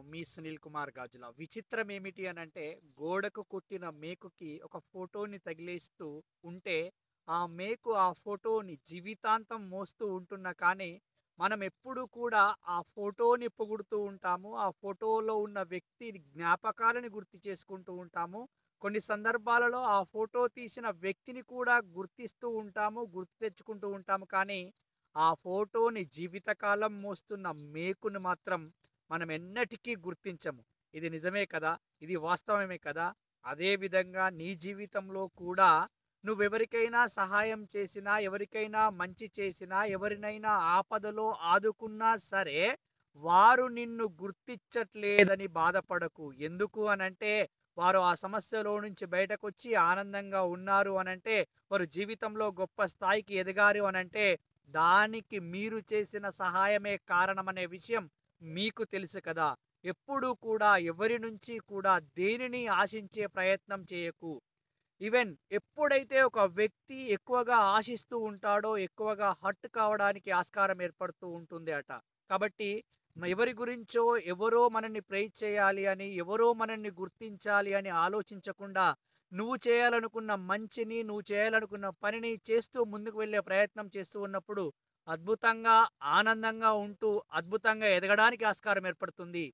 మీ సునీల్ కుమార్ గాజుల. విచిత్రం ఏమిటి అనంటే, గోడకు కొట్టిన మేకుకి ఒక ఫోటోని తగిలేస్తూ ఉంటే, ఆ మేకు ఆ ఫోటోని జీవితాంతం మోస్తూ ఉంటున్నా కానీ, మనం ఎప్పుడూ కూడా ఆ ఫోటోని పొగుడుతూ ఉంటాము. ఆ ఫోటోలో ఉన్న వ్యక్తి జ్ఞాపకాలని గుర్తు చేసుకుంటూ ఉంటాము. కొన్ని సందర్భాలలో ఆ ఫోటో తీసిన వ్యక్తిని కూడా గుర్తిస్తూ ఉంటాము. గుర్తు తెచ్చుకుంటూ ఉంటాము. కానీ, ఆ ఫోటోని జీవితకాలం మోస్తున్న మేకుని మాత్రం మనం ఎన్నటికీ గుర్తించము. ఇది నిజమే కదా! ఇది వాస్తవమే కదా! అదే విధంగా నీ జీవితంలో కూడా నువ్వెవరికైనా సహాయం చేసినా, ఎవరికైనా మంచి చేసినా, ఎవరినైనా ఆపదలో ఆదుకున్నా సరే, వారు నిన్ను గుర్తించట్లేదని బాధపడకు. ఎందుకు అనంటే, వారు ఆ సమస్యలో నుంచి బయటకొచ్చి ఆనందంగా ఉన్నారు అనంటే, వారు జీవితంలో గొప్ప స్థాయికి ఎదిగారు అనంటే, దానికి మీరు చేసిన సహాయమే కారణమనే విషయం మీకు తెలుసు కదా! ఎప్పుడూ కూడా ఎవరి నుంచి కూడా దేనిని ఆశించే ప్రయత్నం చేయకు. ఈవెన్ ఎప్పుడైతే ఒక వ్యక్తి ఎక్కువగా ఆశిస్తూ ఉంటాడో, ఎక్కువగా హర్ట్ కావడానికి ఆస్కారం ఏర్పడుతూ ఉంటుంది అట. కాబట్టి ఎవరి గురించో ఎవరో మనల్ని ప్రైజ్ చేయాలి అని, ఎవరో మనల్ని గుర్తించాలి అని ఆలోచించకుండా, నువ్వు చేయాలనుకున్న మంచిని, నువ్వు చేయాలనుకున్న పనిని చేస్తూ ముందుకు వెళ్ళే ప్రయత్నం చేస్తూ ఉన్నప్పుడు, అద్భుతంగా, ఆనందంగా ఉంటూ, అద్భుతంగా ఎదగడానికి ఆస్కారం ఏర్పడుతుంది.